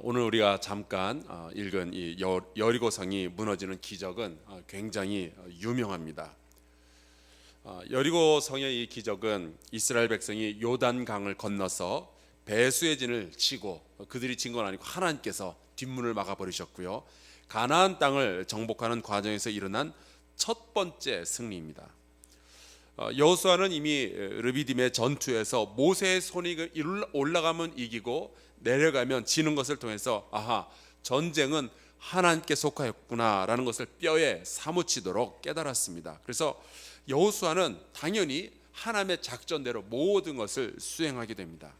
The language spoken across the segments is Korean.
오늘 우리가 잠깐 읽은 이 여리고성이 무너지는 기적은 굉장히 유명합니다. 여리고성의 이 기적은 이스라엘 백성이 요단강을 건너서 배수의 진을 치고, 그들이 친 건 아니고 하나님께서 뒷문을 막아버리셨고요, 가나안 땅을 정복하는 과정에서 일어난 첫 번째 승리입니다. 여호수아는 이미 르비딤의 전투에서 모세의 손이 올라가면 이기고 내려가면 지는 것을 통해서 전쟁은 하나님께 속하였구나라는 것을 뼈에 사무치도록 깨달았습니다. 그래서 여호수아는 당연히 하나님의 작전대로 모든 것을 수행하게 됩니다.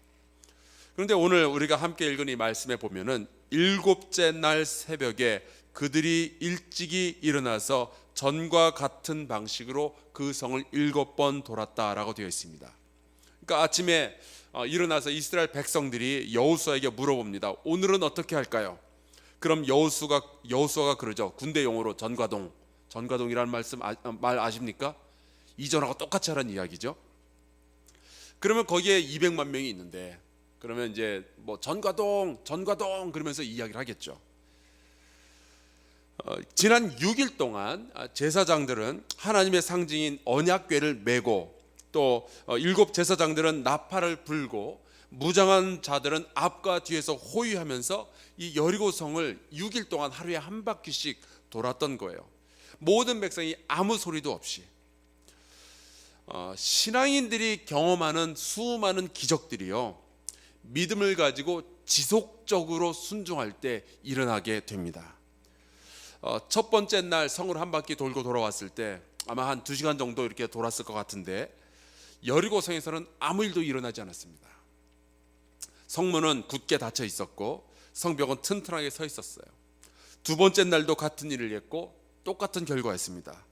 그런데 오늘 우리가 함께 읽은 이 말씀에 보면은 일곱째 날 새벽에 그들이 일찍이 일어나서 전과 같은 방식으로 그 성을 7번 돌았다라고 되어 있습니다. 그러니까 아침에 일어나서 이스라엘 백성들이 여호수아에게 물어봅니다. 오늘은 어떻게 할까요? 그럼 여호수아가 그러죠. 군대 용어로 전과동이라는 말 아십니까? 이전하고 똑같이 하라는 이야기죠. 그러면 거기에 200만 명이 있는데, 그러면 이제 뭐 전과동 그러면서 이야기를 하겠죠. 지난 6일 동안 제사장들은 하나님의 상징인 언약궤를 메고, 또 7 제사장들은 나팔을 불고, 무장한 자들은 앞과 뒤에서 호위하면서 이 여리고성을 6일 동안 하루에 한 바퀴씩 돌았던 거예요. 모든 백성이 아무 소리도 없이. 신앙인들이 경험하는 수많은 기적들이요, 믿음을 가지고 지속적으로 순종할 때 일어나게 됩니다. 첫 번째 날 성을 한 바퀴 돌고 돌아왔을 때 아마 한 2시간 정도 이렇게 돌았을 것 같은데, 여리고성에서는 아무 일도 일어나지 않았습니다. 성문은 굳게 닫혀 있었고 성벽은 튼튼하게 서 있었어요. 두 번째 날도 같은 일을 했고 똑같은 결과였습니다.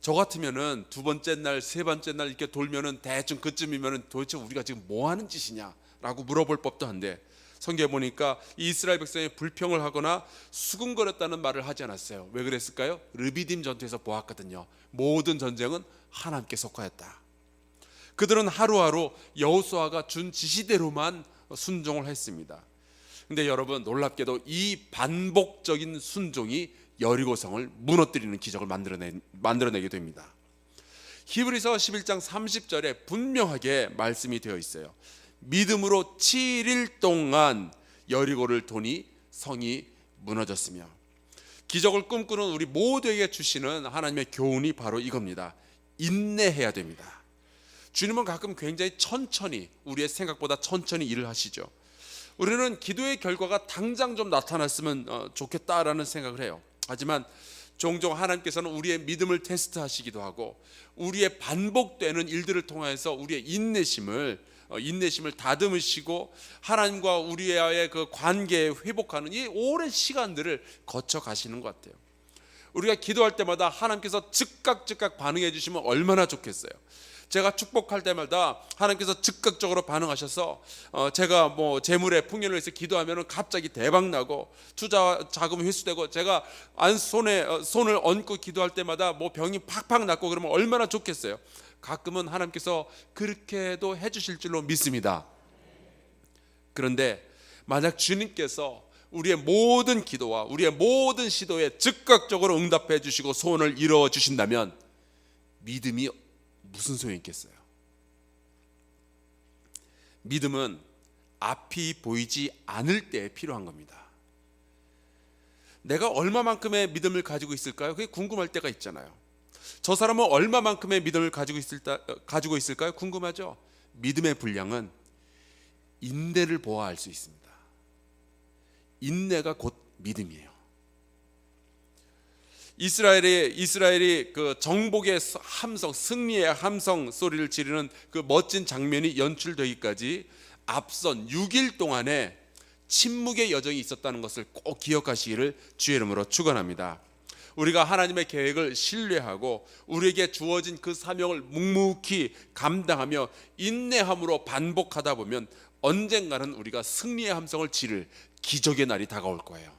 저 같으면은 두 번째 날, 세 번째 날 이렇게 돌면은 대충 그쯤이면은 도대체 우리가 지금 뭐 하는 짓이냐라고 물어볼 법도 한데, 성경에 보니까 이스라엘 백성이 불평을 하거나 수군거렸다는 말을 하지 않았어요. 왜 그랬을까요? 르비딤 전투에서 보았거든요. 모든 전쟁은 하나님께 속하였다. 그들은 하루하루 여호수아가 준 지시대로만 순종을 했습니다. 근데 여러분, 놀랍게도 이 반복적인 순종이 여리고성을 무너뜨리는 기적을 만들어내게 됩니다. 히브리서 11장 30절에 분명하게 말씀이 되어 있어요. 믿음으로 7일 동안 여리고를 도니 성이 무너졌으며. 기적을 꿈꾸는 우리 모두에게 주시는 하나님의 교훈이 바로 이겁니다. 인내해야 됩니다. 주님은 가끔 굉장히 천천히, 우리의 생각보다 천천히 일을 하시죠. 우리는 기도의 결과가 당장 좀 나타났으면 좋겠다라는 생각을 해요. 하지만 종종 하나님께서는 우리의 믿음을 테스트하시기도 하고, 우리의 반복되는 일들을 통해서 우리의 인내심을 다듬으시고, 하나님과 우리와의 그 관계에 회복하는 이 오랜 시간들을 거쳐 가시는 것 같아요. 우리가 기도할 때마다 하나님께서 즉각 반응해 주시면 얼마나 좋겠어요. 제가 축복할 때마다 하나님께서 즉각적으로 반응하셔서 제가 뭐 재물에 풍년을 위해서 기도하면 갑자기 대박 나고, 투자 자금이 회수되고, 제가 손을 얹고 기도할 때마다 뭐 병이 팍팍 낫고, 그러면 얼마나 좋겠어요. 가끔은 하나님께서 그렇게도 해주실 줄로 믿습니다. 그런데 만약 주님께서 우리의 모든 기도와 우리의 모든 시도에 즉각적으로 응답해 주시고 소원을 이루어 주신다면 믿음이 무슨 소용이 있겠어요? 믿음은 앞이 보이지 않을 때 필요한 겁니다. 내가 얼마만큼의 믿음을 가지고 있을까요? 그게 궁금할 때가 있잖아요. 저 사람은 얼마만큼의 믿음을 가지고 있을까요? 궁금하죠? 믿음의 분량은 인내를 보아 알 수 있습니다. 인내가 곧 믿음이에요. 이스라엘이 그 정복의 함성, 승리의 함성 소리를 지르는 그 멋진 장면이 연출되기까지 앞선 6일 동안에 침묵의 여정이 있었다는 것을 꼭 기억하시기를 주의 이름으로 축원합니다. 우리가 하나님의 계획을 신뢰하고 우리에게 주어진 그 사명을 묵묵히 감당하며 인내함으로 반복하다 보면 언젠가는 우리가 승리의 함성을 지를 기적의 날이 다가올 거예요.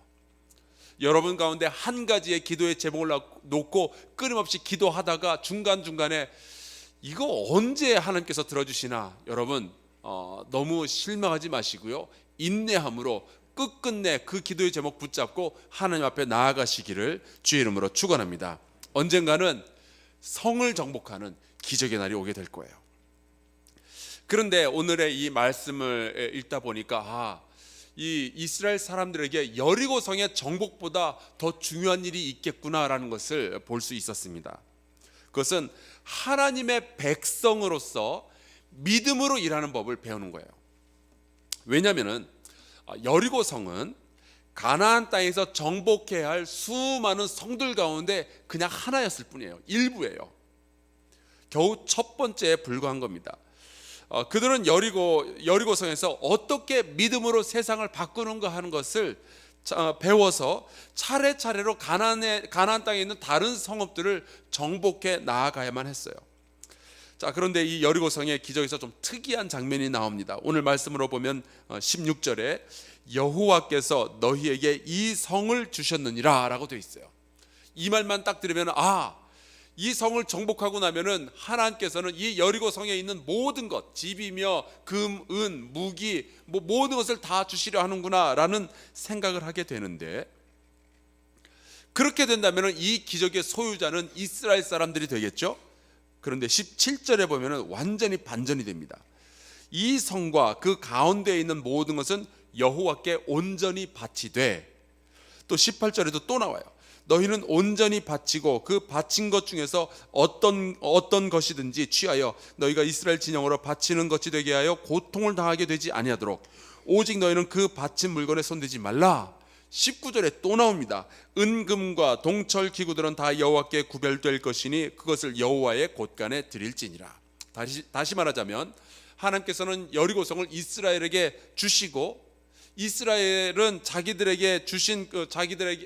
여러분 가운데 한 가지의 기도의 제목을 놓고 끊임없이 기도하다가 중간중간에 이거 언제 하나님께서 들어주시나, 여러분 너무 실망하지 마시고요, 인내함으로 끝끝내 그 기도의 제목 붙잡고 하나님 앞에 나아가시기를 주의 이름으로 축원합니다. 언젠가는 성을 정복하는 기적의 날이 오게 될 거예요. 그런데 오늘의 이 말씀을 읽다 보니까 이 이스라엘 사람들에게 여리고성의 정복보다 더 중요한 일이 있겠구나라는 것을 볼 수 있었습니다. 그것은 하나님의 백성으로서 믿음으로 일하는 법을 배우는 거예요. 왜냐하면 여리고성은 가나안 땅에서 정복해야 할 수많은 성들 가운데 그냥 하나였을 뿐이에요. 일부예요. 겨우 첫 번째에 불과한 겁니다. 그들은 여리고성에서 어떻게 믿음으로 세상을 바꾸는가 하는 것을 배워서 차례차례로 가나안 땅에 있는 다른 성읍들을 정복해 나아가야만 했어요. 자, 그런데 이 여리고성의 기적에서 좀 특이한 장면이 나옵니다. 오늘 말씀으로 보면 16절에 여호와께서 너희에게 이 성을 주셨느니라 라고 되어 있어요. 이 말만 딱 들으면 이 성을 정복하고 나면은 하나님께서는 이 여리고 성에 있는 모든 것, 집이며 금, 은, 무기, 모든 것을 다 주시려 하는구나라는 생각을 하게 되는데, 그렇게 된다면은 이 기적의 소유자는 이스라엘 사람들이 되겠죠. 그런데 17절에 보면은 완전히 반전이 됩니다. 이 성과 그 가운데에 있는 모든 것은 여호와께 온전히 바치되, 또 18절에도 또 나와요. 너희는 온전히 바치고 그 바친 것 중에서 어떤 것이든지 취하여 너희가 이스라엘 진영으로 바치는 것이 되게 하여 고통을 당하게 되지 아니하도록 오직 너희는 그 바친 물건에 손대지 말라. 19절에 또 나옵니다. 은금과 동철 기구들은 다 여호와께 구별될 것이니 그것을 여호와의 곳간에 드릴지니라. 다시 말하자면 하나님께서는 여리고성을 이스라엘에게 주시고, 이스라엘은 자기들에게 주신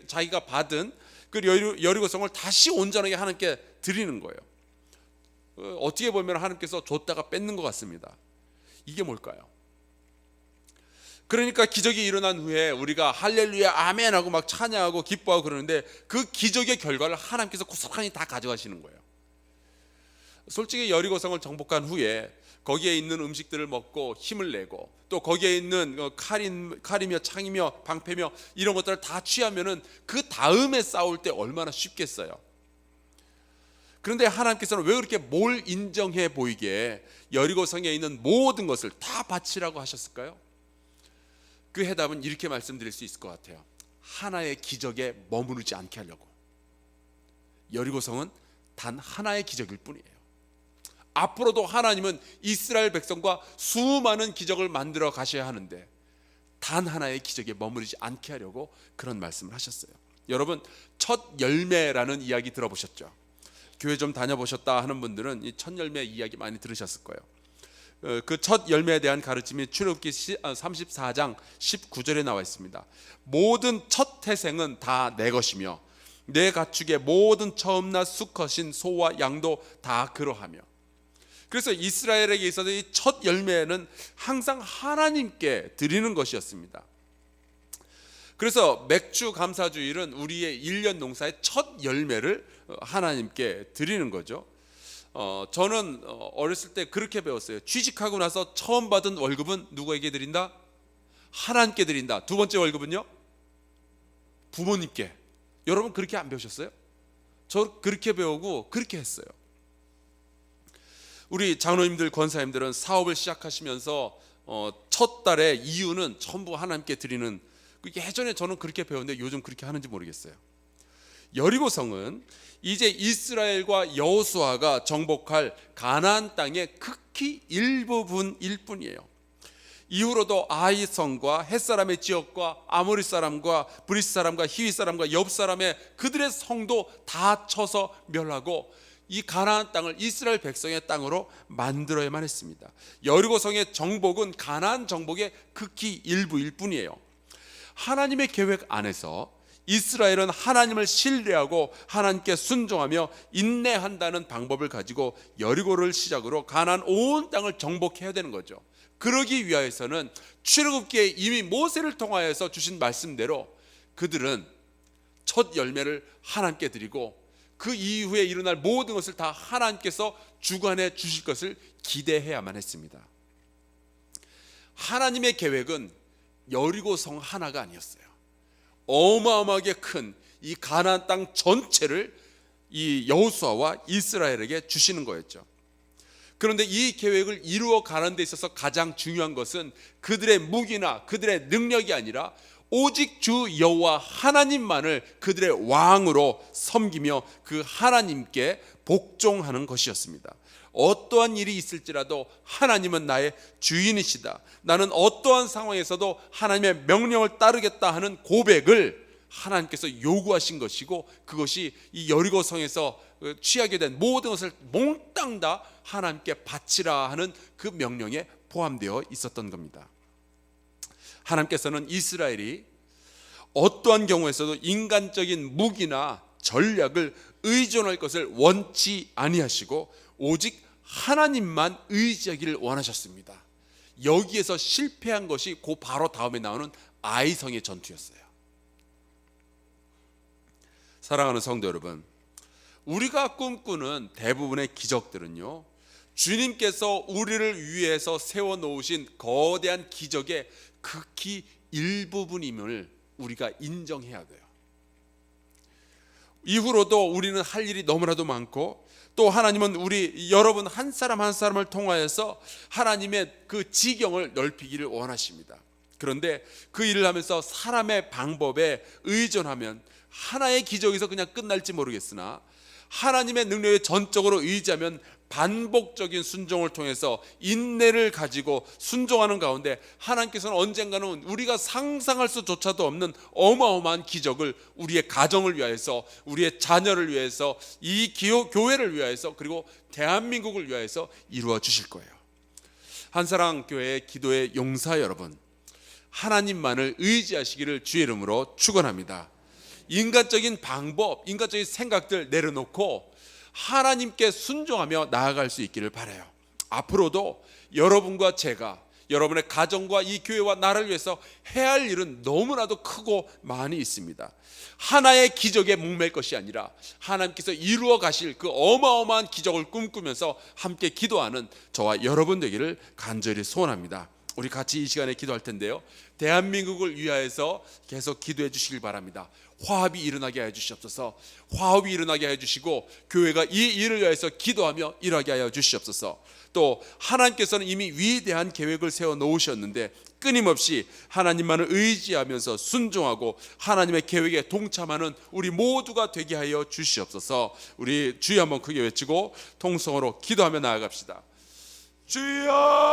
자기가 받은 그 여리고성을 다시 온전하게 하나님께 드리는 거예요. 어떻게 보면 하나님께서 줬다가 뺏는 것 같습니다. 이게 뭘까요? 그러니까 기적이 일어난 후에 우리가 할렐루야 아멘 하고 막 찬양하고 기뻐하고 그러는데, 그 기적의 결과를 하나님께서 고스란히 다 가져가시는 거예요. 솔직히 여리고성을 정복한 후에 거기에 있는 음식들을 먹고 힘을 내고, 또 거기에 있는 칼이며 창이며 방패며 이런 것들을 다 취하면은 그 다음에 싸울 때 얼마나 쉽겠어요. 그런데 하나님께서는 왜 그렇게 뭘 인정해 보이게 여리고성에 있는 모든 것을 다 바치라고 하셨을까요? 그 해답은 이렇게 말씀드릴 수 있을 것 같아요. 하나의 기적에 머무르지 않게 하려고. 여리고성은 단 하나의 기적일 뿐이에요. 앞으로도 하나님은 이스라엘 백성과 수많은 기적을 만들어 가셔야 하는데 단 하나의 기적에 머무르지 않게 하려고 그런 말씀을 하셨어요. 여러분, 첫 열매라는 이야기 들어보셨죠? 교회 좀 다녀보셨다 하는 분들은 이 첫 열매 이야기 많이 들으셨을 거예요. 그 첫 열매에 대한 가르침이 출애굽기 34장 19절에 나와 있습니다. 모든 첫 태생은 다 내 것이며 내 가축의 모든 처음나 수컷인 소와 양도 다 그러하며. 그래서 이스라엘에게 있어서 이 첫 열매는 항상 하나님께 드리는 것이었습니다. 그래서 맥주 감사주일은 우리의 1년 농사의 첫 열매를 하나님께 드리는 거죠. 저는 어렸을 때 그렇게 배웠어요. 취직하고 나서 처음 받은 월급은 누구에게 드린다? 하나님께 드린다. 두 번째 월급은요? 부모님께. 여러분 그렇게 안 배우셨어요? 저 그렇게 배우고 그렇게 했어요. 우리 장로님들, 권사님들은 사업을 시작하시면서 첫 달에 이유는 전부 하나님께 드리는, 예전에 저는 그렇게 배웠는데 요즘 그렇게 하는지 모르겠어요. 여리고성은 이제 이스라엘과 여호수아가 정복할 가나안 땅의 극히 일부분일 뿐이에요. 이후로도 아이 성과 헷사람의 지역과 아모리 사람과 브리스 사람과 히위 사람과 옆 사람의 그들의 성도 다 쳐서 멸하고 이 가나안 땅을 이스라엘 백성의 땅으로 만들어야만 했습니다. 여리고성의 정복은 가나안 정복의 극히 일부일 뿐이에요. 하나님의 계획 안에서 이스라엘은 하나님을 신뢰하고 하나님께 순종하며 인내한다는 방법을 가지고 여리고를 시작으로 가나안 온 땅을 정복해야 되는 거죠. 그러기 위하여서는 출애굽기에 이미 모세를 통하여서 주신 말씀대로 그들은 첫 열매를 하나님께 드리고 그 이후에 일어날 모든 것을 다 하나님께서 주관해 주실 것을 기대해야만 했습니다. 하나님의 계획은 여리고 성 하나가 아니었어요. 어마어마하게 큰 이 가나안 땅 전체를 이 여호수아와 이스라엘에게 주시는 거였죠. 그런데 이 계획을 이루어 가는 데 있어서 가장 중요한 것은 그들의 무기나 그들의 능력이 아니라 오직 주 여호와 하나님만을 그들의 왕으로 섬기며 그 하나님께 복종하는 것이었습니다. 어떠한 일이 있을지라도 하나님은 나의 주인이시다, 나는 어떠한 상황에서도 하나님의 명령을 따르겠다 하는 고백을 하나님께서 요구하신 것이고, 그것이 이 여리고 성에서 취하게 된 모든 것을 몽땅 다 하나님께 바치라 하는 그 명령에 포함되어 있었던 겁니다. 하나님께서는 이스라엘이 어떠한 경우에서도 인간적인 무기나 전략을 의존할 것을 원치 아니하시고 오직 하나님만 의지하기를 원하셨습니다. 여기에서 실패한 것이 그 바로 다음에 나오는 아이성의 전투였어요. 사랑하는 성도 여러분, 우리가 꿈꾸는 대부분의 기적들은요, 주님께서 우리를 위해서 세워놓으신 거대한 기적의 극히 일부분임을 우리가 인정해야 돼요. 이후로도 우리는 할 일이 너무나도 많고, 또 하나님은 우리 여러분 한 사람 한 사람을 통하여서 하나님의 그 지경을 넓히기를 원하십니다. 그런데 그 일을 하면서 사람의 방법에 의존하면 하나의 기적에서 그냥 끝날지 모르겠으나, 하나님의 능력에 전적으로 의지하면 반복적인 순종을 통해서 인내를 가지고 순종하는 가운데 하나님께서는 언젠가는 우리가 상상할 수조차도 없는 어마어마한 기적을 우리의 가정을 위하여서, 우리의 자녀를 위해서, 이 교회를 위하여서, 그리고 대한민국을 위하여서 이루어 주실 거예요. 한사랑교회의 기도의 용사 여러분, 하나님만을 의지하시기를 주의 이름으로 축원합니다. 인간적인 방법, 인간적인 생각들 내려놓고 하나님께 순종하며 나아갈 수 있기를 바라요. 앞으로도 여러분과 제가, 여러분의 가정과 이 교회와 나를 위해서 해야 할 일은 너무나도 크고 많이 있습니다. 하나의 기적에 목맬 것이 아니라 하나님께서 이루어 가실 그 어마어마한 기적을 꿈꾸면서 함께 기도하는 저와 여러분 되기를 간절히 소원합니다. 우리 같이 이 시간에 기도할 텐데요, 대한민국을 위하여서 계속 기도해 주시길 바랍니다. 화합이 일어나게 하여 주시옵소서. 화합이 일어나게 하여 주시고, 교회가 이 일을 위하여서 기도하며 일하게 하여 주시옵소서. 또 하나님께서는 이미 위대한 계획을 세워 놓으셨는데 끊임없이 하나님만을 의지하면서 순종하고 하나님의 계획에 동참하는 우리 모두가 되게 하여 주시옵소서. 우리 주여 한번 크게 외치고 통성으로 기도하며 나아갑시다. 주여!